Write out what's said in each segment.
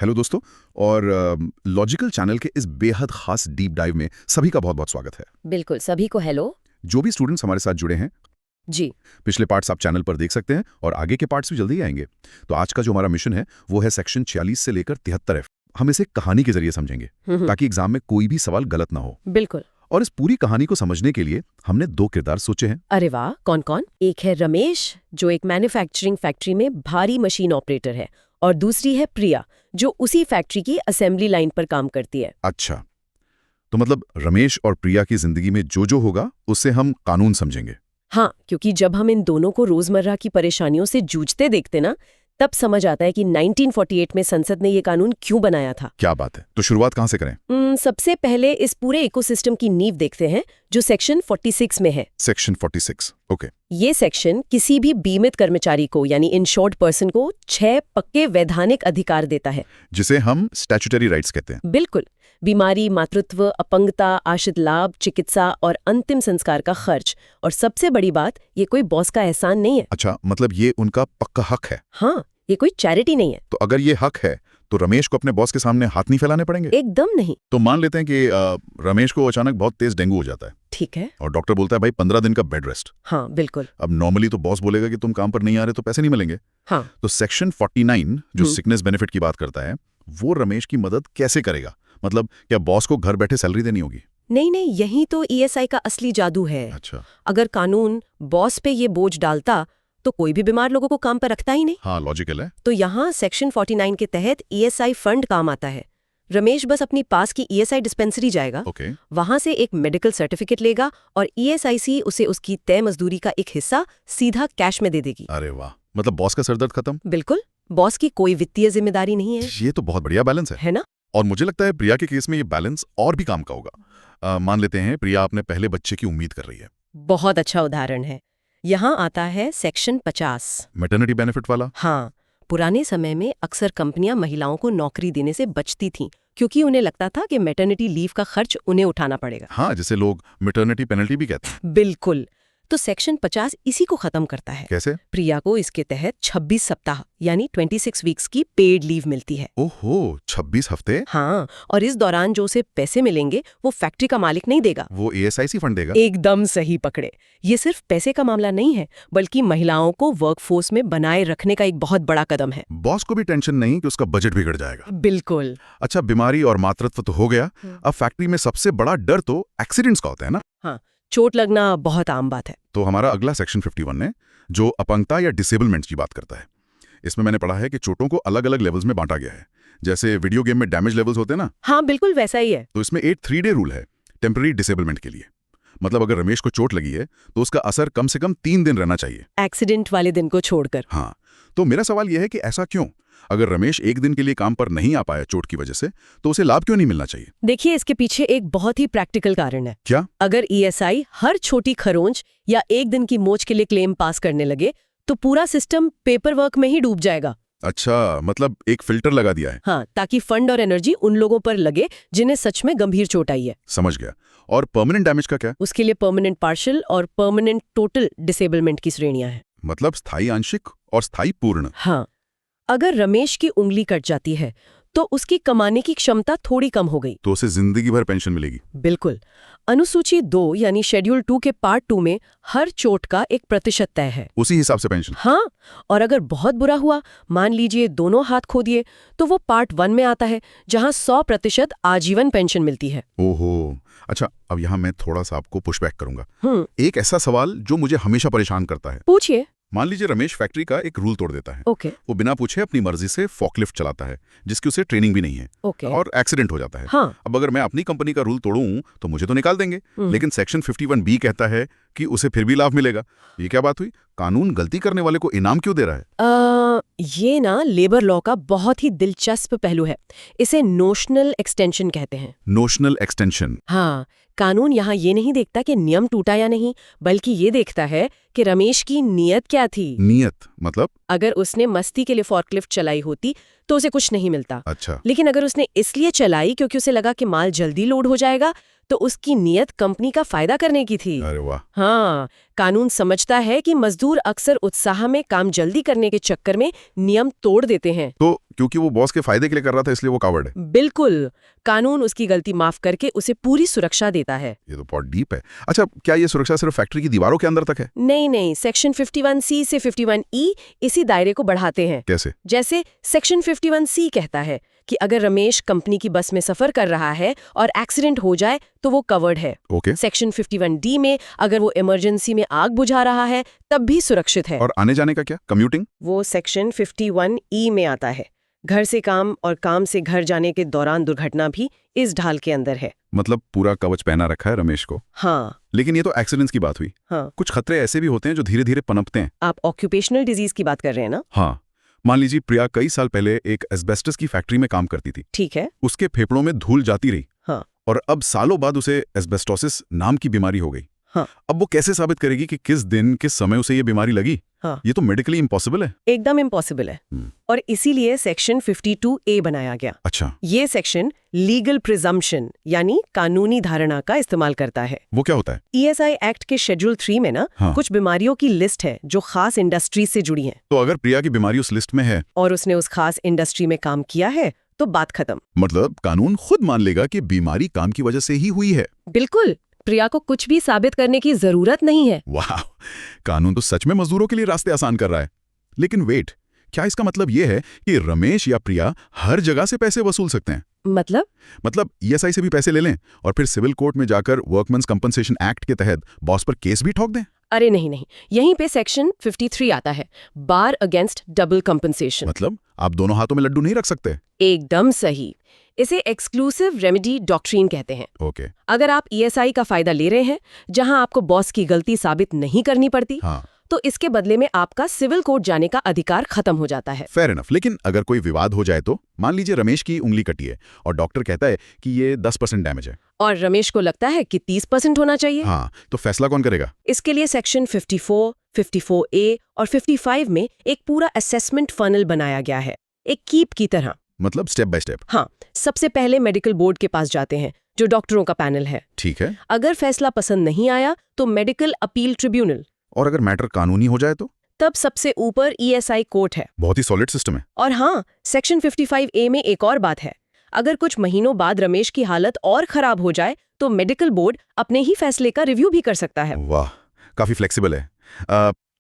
Hello दोस्तों। और logical channel के इस बेहद खास डीप डाइव में सभी का बहुत बहुत स्वागत है। बिल्कुल, सभी को हेलो। जो भी स्टूडेंट्स हमारे साथ जुड़े हैं, जी। पिछले पार्ट्स आप चैनल पर देख सकते हैं और आगे के पार्ट्स भी जल्दी ही आएंगे। तो आज का जो हमारा मिशन है वो है सेक्शन 46 से लेकर 73F। हम इसे कहानी के जरिए समझेंगे ताकि एग्जाम में कोई भी सवाल गलत ना हो। बिल्कुल। और इस पूरी कहानी को समझने के लिए हमने 2 किरदार सोचे हैं। अरे वाह, कौन कौन? एक है रमेश, जो एक मैन्युफैक्चरिंग फैक्ट्री में भारी मशीन ऑपरेटर है, और दूसरी है प्रिया, जो उसी फैक्ट्री की असेंबली लाइन पर काम करती है। अच्छा, तो मतलब रमेश और प्रिया की जिंदगी में जो होगा उससे हम कानून समझेंगे। हाँ, क्योंकि जब हम इन दोनों को रोजमर्रा की परेशानियों से जूझते देखते ना, तब समझ आता है कि 1948 में संसद ने ये कानून क्यों बनाया था। क्या बात है। तो शुरुआत कहाँ से करें? सबसे पहले इस पूरे इकोसिस्टम की नींव देखते हैं, जो सेक्शन 46 में है। Section 46, okay. ये सेक्शन किसी भी बीमित कर्मचारी को, यानी इंश्योर्ड पर्सन को 6 पक्के वैधानिक अधिकार देता है, जिसे हम स्टैट्यूटरी राइट्स कहते हैं। बिल्कुल। बीमारी, मातृत्व, अपंगता, आश्रित लाभ, चिकित्सा और अंतिम संस्कार का खर्च। और सबसे बड़ी बात, ये कोई बॉस का एहसान नहीं है। अच्छा, मतलब ये उनका पक्का हक है। हाँ, ये कोई चैरिटी नहीं है। तो अगर ये हक है तो रमेश को अपने बॉस के सामने हाथ नहीं फैलाने पड़ेंगे? एकदम नहीं। तो मान लेते हैं कि रमेश को अचानक बहुत तेज डेंगू हो जाता है। ठीक है। और डॉक्टर बोलता है भाई 15 दिन का बेड रेस्ट। हाँ, बिल्कुल। अब नॉर्मली तो बॉस बोलेगा कि तुम काम पर नहीं आ रहे तो पैसे नहीं मिलेंगे। हाँ। तो सेक्शन 49 जो सिकनेस बेनिफिट की बात करता है, वो रमेश की मदद कैसे करेगा? मतलब क्या बॉस को घर बैठे सैलरी देनी होगी? नहीं, यही तो ईएसआई का असली जादू है। अच्छा। अगर कानून बॉस पे ये बोझ डालता तो कोई भी बीमार लोगों को काम पर रखता ही नहीं। हाँ, लॉजिकल है। तो यहाँ सेक्शन 49 के तहत ईएसआई फंड काम आता है। रमेश बस अपनी पास की ईएसआई डिस्पेंसरी जाएगा, वहां से एक मेडिकल सर्टिफिकेट लेगा और ईएसआईसी उसे उसकी तय मजदूरी का एक हिस्सा सीधा कैश में दे देगी। अरे वाह, मतलब बॉस का सरदर्द खत्म। बिल्कुल, बॉस की कोई वित्तीय जिम्मेदारी नहीं है। ये तो बहुत बढ़िया बैलेंस है ना? और मुझे लगता है प्रिया के केस में ये बैलेंस और भी काम का होगा। मान लेते हैं प्रिया अपने पहले बच्चे की उम्मीद कर रही है। बहुत अच्छा उदाहरण है। यहाँ आता है सेक्शन 50, मैटरनिटी बेनिफिट वाला। हाँ, पुराने समय में अक्सर कंपनियां महिलाओं को नौकरी देने से बचती थीं, क्योंकि उन्हें लगता था कि मैटरनिटी लीव का खर्च उन्हें उठाना पड़ेगा। हाँ, जिसे लोग मैटरनिटी पेनल्टी भी कहते हैं। बिल्कुल। तो सेक्शन 50 इसी को खत्म करता है। कैसे? प्रिया को इसके तहत 26 सप्ताह यानी 26 वीक्स की पेड लीव मिलती है। ओहो, 26 हफ्ते? हाँ, और इस दौरान जो उसे पैसे मिलेंगे वो फैक्ट्री का मालिक नहीं देगा, वो ईएसआईसी फंड देगा। एकदम सही पकड़े। ये सिर्फ पैसे का मामला नहीं है, बल्कि महिलाओं को वर्कफोर्स में बनाए रखने का एक बहुत बड़ा कदम है। बॉस को भी टेंशन नहीं कि उसका बजट बिगड़ जाएगा। बिल्कुल। अच्छा, बीमारी और मातृत्व तो हो गया। अब फैक्ट्री में सबसे बड़ा डर तो एक्सीडेंट्स का होता है ना? हाँ, चोट लगना बहुत आम बात है। तो हमारा अगला सेक्शन 51 है, जो अपंगता या डिसेबलमेंट की बात करता है। इसमें मैंने पढ़ा है कि चोटों को अलग अलग लेवल्स में बांटा गया है, जैसे वीडियो गेम में डैमेज लेवल्स होते हैं ना। हाँ, बिल्कुल वैसा ही है। तो इसमें 8 3 डे रूल है टेम्पररी डिसेबलमेंट के लिए। मतलब अगर रमेश को चोट लगी है तो उसका असर कम से कम 3 दिन रहना चाहिए, एक्सीडेंट वाले दिन को छोड़कर। हाँ। तो मेरा सवाल यह है कि ऐसा क्यों? अगर रमेश एक दिन के लिए काम पर नहीं आ पाया चोट की वजह से, तो उसे लाभ क्यों नहीं मिलना चाहिए? देखिए, इसके पीछे एक बहुत ही प्रैक्टिकल कारण है। क्या? अगर ईएसआई हर छोटी खरोंच या एक दिन की मोच के लिए क्लेम पास करने लगे तो पूरा सिस्टम पेपर वर्क में ही डूब जाएगा। अच्छा, मतलब एक फिल्टर लगा दिया है। हाँ, ताकि फंड और एनर्जी उन लोगों पर लगे जिन्हें सच में गंभीर चोट आई है। समझ गया। और परमानेंट डैमेज का क्या? उसके लिए परमानेंट पार्शियल और परमानेंट टोटल डिसेबलमेंट की श्रेणियां हैं। मतलब स्थायी आंशिक और स्थायी पूर्ण। हाँ, अगर रमेश की उंगली कट जाती है तो उसकी कमाने की क्षमता थोड़ी कम हो गई, तो उसे जिंदगी भर पेंशन मिलेगी। बिल्कुल। अनुसूची 2 यानी शेड्यूल 2 के पार्ट 2 में हर चोट का 1% तय है, उसी हिसाब से पेंशन। हाँ, और अगर बहुत बुरा हुआ, मान लीजिए दोनों हाथ खो दिए, तो वो पार्ट 1 में आता है, जहां 100% आजीवन पेंशन मिलती है। ओहो। अच्छा, अब यहाँ मैं थोड़ा सा आपको पुशबैक करूंगा। एक ऐसा सवाल जो मुझे हमेशा परेशान करता है। पूछिए। मान लीजिए रमेश फैक्ट्री का एक रूल तोड़ देता है। ओके। वो बिना पूछे अपनी मर्जी से फॉकलिफ्ट चलाता है, जिसकी उसे ट्रेनिंग भी नहीं है। ओके। और एक्सीडेंट हो जाता है। हाँ। अब अगर मैं अपनी कंपनी का रूल तोड़ूं तो मुझे तो निकाल देंगे, लेकिन सेक्शन 51B कहता है कि उसे फिर भी लाभ मिलेगा। ये क्या बात हुई? कानून गलती करने वाले को इनाम क्यों दे रहा है? ये ना लेबर लॉ का बहुत ही दिलचस्प पहलू है। इसे नोशनल एक्सटेंशन कहते हैं। Notional extension? हाँ, कानून यहाँ ये नहीं देखता कि नियम टूटा या नहीं, बल्कि ये देखता है कि रमेश की नीयत क्या थी। नीयत मतलब? अगर उसने मस्ती के लिए फॉर्कलिफ्ट चलाई होती तो उसे कुछ नहीं मिलता। अच्छा। लेकिन अगर उसने इसलिए चलाई क्योंकि उसे लगा कि माल जल्दी लोड हो जाएगा, तो उसकी नियत कंपनी का फायदा करने की थी। अरे वाह। हाँ, कानून समझता है कि मजदूर अक्सर उत्साह में काम जल्दी करने के चक्कर में नियम तोड़ देते हैं। तो क्योंकि वो बॉस के फायदे के लिए कर रहा था इसलिए वो कावर्ड है। बिल्कुल, कानून उसकी गलती माफ करके उसे पूरी सुरक्षा देता है। ये तो बहुत डीप है। अच्छा, क्या ये सुरक्षा सिर्फ फैक्ट्री की दीवारों के अंदर तक है? नहीं, सेक्शन 51C से 51E इसी दायरे को बढ़ाते हैं। कैसे? जैसे सेक्शन 51C कहता है कि अगर रमेश कंपनी की बस में सफर कर रहा है और एक्सीडेंट हो जाए तो वो कवर्ड है। ओके। सेक्शन 51D में अगर वो इमरजेंसी में आग बुझा रहा है तब भी सुरक्षित है। और आने जाने का क्या, कम्यूटिंग? वो सेक्शन 51E में आता है। घर से काम और काम से घर जाने के दौरान दुर्घटना भी इस ढाल के अंदर है। मतलब पूरा कवच पहना रखा है रमेश को। हाँ। लेकिन ये तो एक्सीडेंट्स की बात हुई। हाँ। कुछ खतरे ऐसे भी होते हैं जो धीरे धीरे पनपते हैं। आप ऑक्यूपेशनल डिजीज की बात कर रहे हैं ना? हाँ, मान लीजिए प्रिया कई साल पहले एक एस्बेस्टस की फैक्ट्री में काम करती थी। ठीक है। उसके फेफड़ों में धूल जाती रही। हाँ। और अब सालों बाद उसे एस्बेस्टोसिस नाम की बीमारी हो गई। हाँ। अब वो कैसे साबित करेगी कि किस दिन किस समय उसे ये बीमारी लगी? हाँ। ये तो मेडिकली इम्पॉसिबल है। एकदम इम्पॉसिबल है। और इसीलिए सेक्शन 52A बनाया गया। अच्छा। ये सेक्शन लीगल प्रिजम्पशन यानी कानूनी धारणा का इस्तेमाल करता है। वो क्या होता है? ESI एक्ट के शेड्यूल 3 में ना कुछ बीमारियों की लिस्ट है जो खास इंडस्ट्री से जुड़ी हैं। तो अगर प्रिया की बीमारी उस लिस्ट में है और उसने उस खास इंडस्ट्री में काम किया है तो बात खत्म। मतलब कानून खुद मान लेगा कि बीमारी काम की वजह से ही हुई है। बिल्कुल, प्रिया को कुछ भी साबित करने की जरूरत नहीं है। वाह, कानून तो सच में मजदूरों के लिए रास्ते आसान कर रहा है। लेकिन वेट, क्या इसका मतलब ये है कि रमेश या प्रिया हर जगह से पैसे वसूल सकते हैं? मतलब ESI से भी पैसे ले लें और फिर सिविल कोर्ट में जाकर वर्कमेंस कंपनसेशन एक्ट के तहत बॉस पर केस भी ठोक दें? अरे नहीं, यहीं पे सेक्शन 53 आता है, बार अगेंस्ट डबल कंपनसेशन। मतलब आप दोनों हाथों में लड्डू नहीं रख सकते? एकदम सही। इसे एक्सक्लूसिव रेमेडी डॉक्ट्रिन कहते हैं। ओके। अगर आप ESI का फायदा ले रहे हैं जहां आपको बॉस की गलती साबित नहीं करनी पड़ती, तो इसके बदले में आपका सिविल कोर्ट जाने का अधिकार खत्म हो जाता है। Fair enough. लेकिन अगर कोई विवाद हो जाए तो मान लीजिए रमेश की उंगली कटी है और डॉक्टर कहता है कि ये 10% डैमेज है और रमेश को लगता है कि 30% होना चाहिए। हाँ, तो फैसला कौन करेगा? इसके लिए सेक्शन 54, 54A और 55 में एक पूरा असेसमेंट फनल बनाया गया है, एक कीप की तरह। मतलब स्टेप बाय स्टेप? हाँ, सबसे पहले मेडिकल बोर्ड के पास जाते हैं जो डॉक्टरों का पैनल है। ठीक है। अगर फैसला पसंद नहीं आया तो मेडिकल अपील ट्रिब्यूनल। और अगर मैटर कानूनी हो जाए तो? तब सबसे ऊपर ESI कोर्ट है। बहुत ही सॉलिड सिस्टम है। और हाँ, सेक्शन 55A में एक और बात है, अगर कुछ महीनों बाद रमेश की हालत और खराब हो जाए तो मेडिकल बोर्ड अपने ही फैसले का रिव्यू भी कर सकता है। वाह, काफी फ्लेक्सिबल है।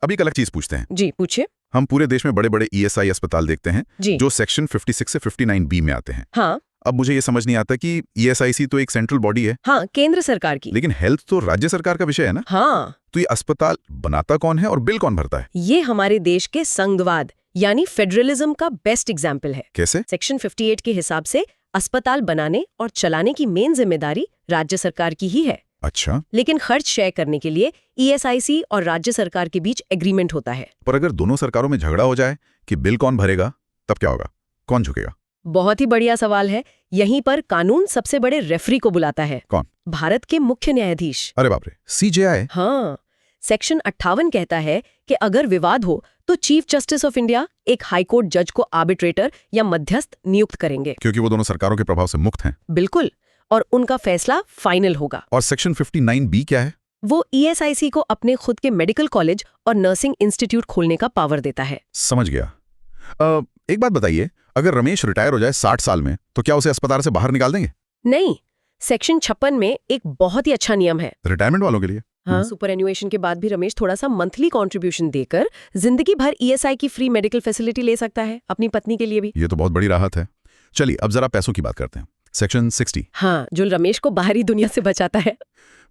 अब एक अलग चीज पूछते हैं। जी पूछिए। हम पूरे देश में बड़े बड़े ESI अस्पताल देखते हैं जी। जो सेक्शन 56 से 59B में आते हैं। हाँ। अब मुझे ये समझ नहीं आता कि ESIC तो एक सेंट्रल बॉडी है। हाँ, केंद्र सरकार की। लेकिन हेल्थ तो राज्य सरकार का विषय है ना? हाँ। तो ये अस्पताल बनाता कौन है और बिल कौन भरता है? ये हमारे देश के संघवाद यानी फेडरलिज्म का बेस्ट एग्जाम्पल है। कैसे? सेक्शन 58 के हिसाब से अस्पताल बनाने और चलाने की मेन जिम्मेदारी राज्य सरकार की ही है। अच्छा। लेकिन खर्च शेयर करने के लिए ESIC और राज्य सरकार के बीच एग्रीमेंट होता है। पर अगर दोनों सरकारों में झगड़ा हो जाए कि बिल कौन भरेगा, तब क्या होगा? कौन झुकेगा? बहुत ही बढ़िया सवाल है। यहीं पर कानून सबसे बड़े रेफरी को बुलाता है। कौन? भारत के मुख्य न्यायाधीश। अरे बाप रे, CJI? हाँ, सेक्शन 58 कहता है कि अगर विवाद हो तो चीफ जस्टिस ऑफ इंडिया एक हाईकोर्ट जज को आर्बिट्रेटर या मध्यस्थ नियुक्त करेंगे। क्योंकि वो दोनों सरकारों के प्रभाव से मुक्त हैं। बिल्कुल, और उनका फैसला फाइनल होगा। और सेक्शन 59B क्या है? वो ESIC को अपने खुद के मेडिकल कॉलेज और नर्सिंग इंस्टीट्यूट खोलने का पावर देता है। समझ गया। एक बात बताइए, अगर रमेश रिटायर हो जाए 60 साल में तो क्या उसे अस्पताल से बाहर निकाल देंगे? नहीं, सेक्शन 56 में एक बहुत ही अच्छा नियम है रिटायरमेंट वालों के लिए। हाँ, सुपर एन्युएशन के बाद भी रमेश थोड़ा सा मंथली कंट्रीब्यूशन देकर जिंदगी भर ESI की फ्री मेडिकल फैसिलिटी ले सकता है, अपनी पत्नी के लिए भी। ये तो बहुत बड़ी राहत है। चलिए अब जरा पैसों की बात करते हैं। सेक्शन 60। हाँ, जो रमेश को बाहरी दुनिया से बचाता है।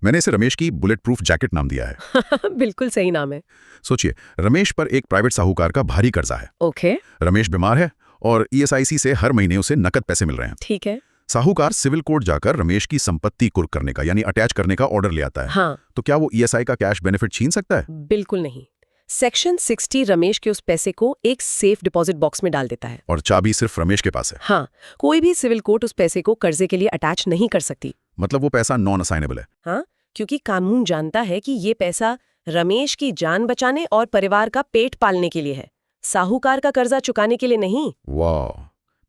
मैंने इसे रमेश की बुलेट प्रूफ जैकेट नाम दिया है। बिल्कुल सही नाम है। सोचिए, रमेश पर एक प्राइवेट साहूकार का भारी कर्जा है। ओके। रमेश बीमार है और ESIC से हर महीने उसे नकद पैसे मिल रहे हैं। ठीक है। साहूकार सिविल कोर्ट जाकर रमेश की संपत्ति कुर्क करने का यानी अटैच करने का ऑर्डर ले आता है। हाँ। तो क्या वो ESI का कैश बेनिफिट छीन सकता है? बिल्कुल नहीं। सेक्शन 60 रमेश के उस पैसे को एक सेफ डिपॉजिट बॉक्स में डाल देता है। और चाबी सिर्फ रमेश के पास है। हाँ, कोई भी सिविल कोर्ट उस पैसे को कर्जे के लिए अटैच नहीं कर सकती। मतलब वो पैसा नॉन असाइनेबल है। हाँ, क्योंकि कानून जानता है कि ये पैसा रमेश की जान बचाने और परिवार का पेट पालने के लिए है, साहूकार का कर्जा चुकाने के लिए नहीं। वाह,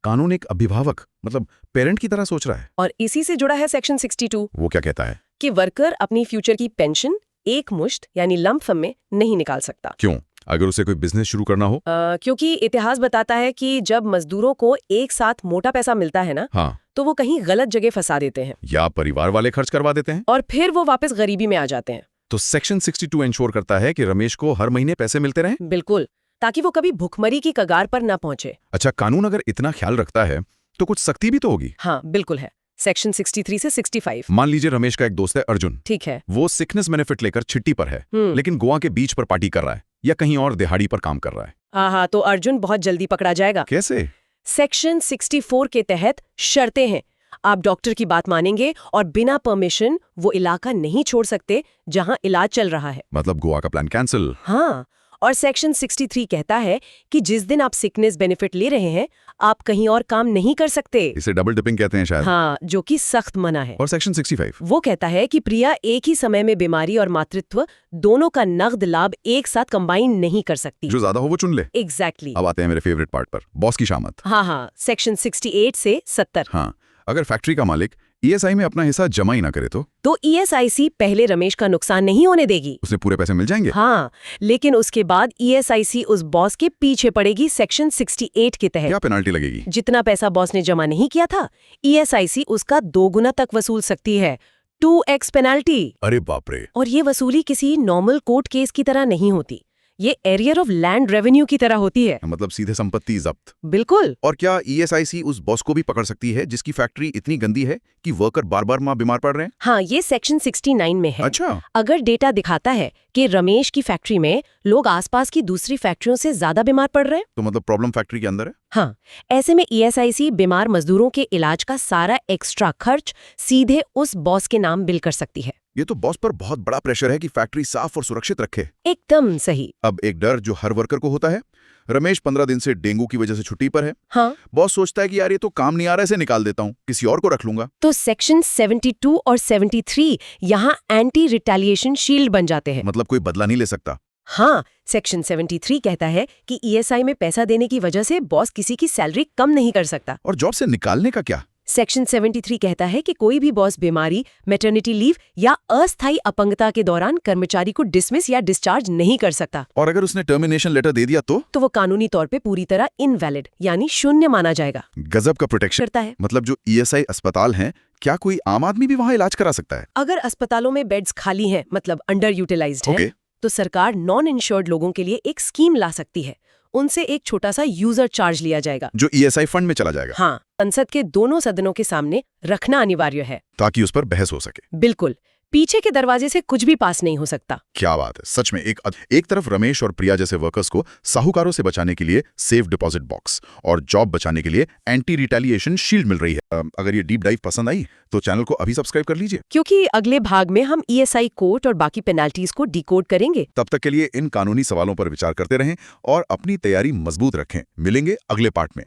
कानून एक अभिभावक मतलब पेरेंट की तरह सोच रहा है। और इसी से जुड़ा है सेक्शन 62 वो क्या कहता है? कि वर्कर अपनी फ्यूचर की पेंशन एक मुश्त यानी लंप सम में नहीं निकाल सकता। क्यों? अगर उसे कोई बिजनेस शुरू करना हो? क्योंकि इतिहास बताता है कि जब मजदूरों को एक साथ मोटा पैसा मिलता है ना, हाँ, तो वो कहीं गलत जगह फंसा देते हैं या परिवार वाले खर्च करवा देते हैं और फिर वो वापस गरीबी में आ जाते हैं। तो सेक्शन 62 इंश्योर करता है कि रमेश को हर महीने पैसे मिलते रहें। बिल्कुल, ताकि वो कभी भुखमरी की कगार पर ना पहुंचे। अच्छा, कानून अगर इतना ख्याल रखता है तो कुछ सख्ती भी तो होगी। हाँ बिल्कुल है। सेक्शन 63 से 65। मान लीजिए रमेश का एक दोस्त है अर्जुन, ठीक है। वो सिकनेस बेनिफिट लेकर छिट्टी पर है, लेकिन गोवा के बीच पर पार्टी कर रहा है या कहीं और दिहाड़ी पर काम कर रहा है। हाँ, तो अर्जुन बहुत जल्दी पकड़ा जाएगा। कैसे? सेक्शन 64 के तहत शर्तें हैं। आप डॉक्टर की बात मानेंगे और बिना परमिशन वो इलाका नहीं छोड़ सकते जहां इलाज चल रहा है। मतलब गोवा का प्लान कैंसिल। हाँ, और सेक्शन 63 कहता है कि जिस दिन आप सिकनेस बेनिफिट ले रहे हैं आप कहीं और काम नहीं कर सकते। इसे डबल डिपिंग कहते हैं शायद। हाँ, जो कि सख्त मना है। और सेक्शन 65 वो कहता है कि प्रिया एक ही समय में बीमारी और मातृत्व दोनों का नगद लाभ एक साथ कंबाइन नहीं कर सकती। जो ज्यादा हो वो चुन ले। एग्जैक्टली। अब आते हैं मेरे फेवरेट पार्ट पर, बॉस की शामत। हाँ, सेक्शन 68 से 70। हाँ, अगर फैक्ट्री का मालिक ईएसआई में अपना हिस्सा जमा ही ना करे तो ईएसआईसी पहले रमेश का नुकसान नहीं होने देगी। उसे पूरे पैसे मिल जाएंगे। हाँ, लेकिन उसके बाद ईएसआईसी उस बॉस के पीछे पड़ेगी सेक्शन 68 के तहत। क्या पेनाल्टी लगेगी? जितना पैसा बॉस ने जमा नहीं किया था ईएसआईसी उसका 2 गुना तक वसूल सकती है। 2x penalty. अरे बाप रे। और ये वसूली किसी नॉर्मल कोर्ट केस की तरह नहीं होती, ये एरियर ऑफ लैंड रेवेन्यू की तरह होती है। मतलब सीधे संपत्ति जब्त। बिल्कुल। और क्या ईएसआईसी उस बॉस को भी पकड़ सकती है जिसकी फैक्ट्री इतनी गंदी है कि वर्कर बार बार बीमार पड़ रहे हैं? हाँ, ये सेक्शन 69 में है। अच्छा। अगर डेटा दिखाता है कि रमेश की फैक्ट्री में लोग आसपास की दूसरी फैक्ट्रियों से ज्यादा बीमार पड़ रहे हैं, तो मतलब प्रॉब्लम फैक्ट्री के अंदर है। हाँ, ऐसे में ईएसआईसी बीमार मजदूरों के इलाज का सारा एक्स्ट्रा खर्च सीधे उस बॉस के नाम बिल कर सकती है। ये तो बॉस पर बहुत बड़ा प्रेशर है कि फैक्ट्री साफ और सुरक्षित रखे। एकदम सही। अब एक डर जो हर वर्कर को होता है, रमेश 15 दिन से डेंगू की वजह से छुट्टी पर है। हाँ। बॉस सोचता है कि यार ये तो काम नहीं आ रहा है, इसे निकाल देता हूँ, किसी और को रख लूंगा। तो सेक्शन 72 और 73 यहाँ एंटी रिटेलिएशन शील्ड बन जाते हैं। मतलब कोई बदला नहीं ले सकता। हाँ, सेक्शन 73 कहता है कि ईएसआई में पैसा देने की वजह से बॉस किसी की सैलरी कम नहीं कर सकता। और जॉब से निकालने का क्या? सेक्शन 73 कहता है कि कोई भी बॉस बीमारी, मैटरनिटी लीव या अस्थायी अपंगता के दौरान कर्मचारी को डिसमिस या डिस्चार्ज नहीं कर सकता। और अगर उसने टर्मिनेशन लेटर दे दिया तो वो कानूनी तौर पे पूरी तरह इनवैलिड यानी शून्य माना जाएगा। गजब का प्रोटेक्शन करता है। मतलब जो ईएसआई अस्पताल हैं, क्या कोई आम आदमी भी वहाँ इलाज करा सकता है? अगर अस्पतालों में बेड्स खाली हैं, मतलब अंडर यूटिलाइज्ड हैं, तो सरकार नॉन इंश्योर्ड लोगों के लिए एक स्कीम ला सकती है। उनसे एक छोटा सा यूजर चार्ज लिया जाएगा जो ईएसआई फंड में चला जाएगा। हाँ, संसद के दोनों सदनों के सामने रखना अनिवार्य है ताकि उस पर बहस हो सके। बिल्कुल, पीछे के दरवाजे से कुछ भी पास नहीं हो सकता। क्या बात है, सच में। एक तरफ रमेश और प्रिया जैसे वर्कर्स को साहूकारों से बचाने के लिए सेफ डिपॉजिट बॉक्स और जॉब बचाने के लिए एंटी रिटेलिएशन शील्ड मिल रही है। अगर ये डीप डाइव पसंद आई तो चैनल को अभी सब्सक्राइब कर लीजिए, क्योंकि अगले भाग में हम ईएसआई कोर्ट और बाकी पेनाल्टीज को डिकोड करेंगे। तब तक के लिए इन कानूनी सवालों पर विचार करते रहें और अपनी तैयारी मजबूत रखें। मिलेंगे अगले पार्ट में।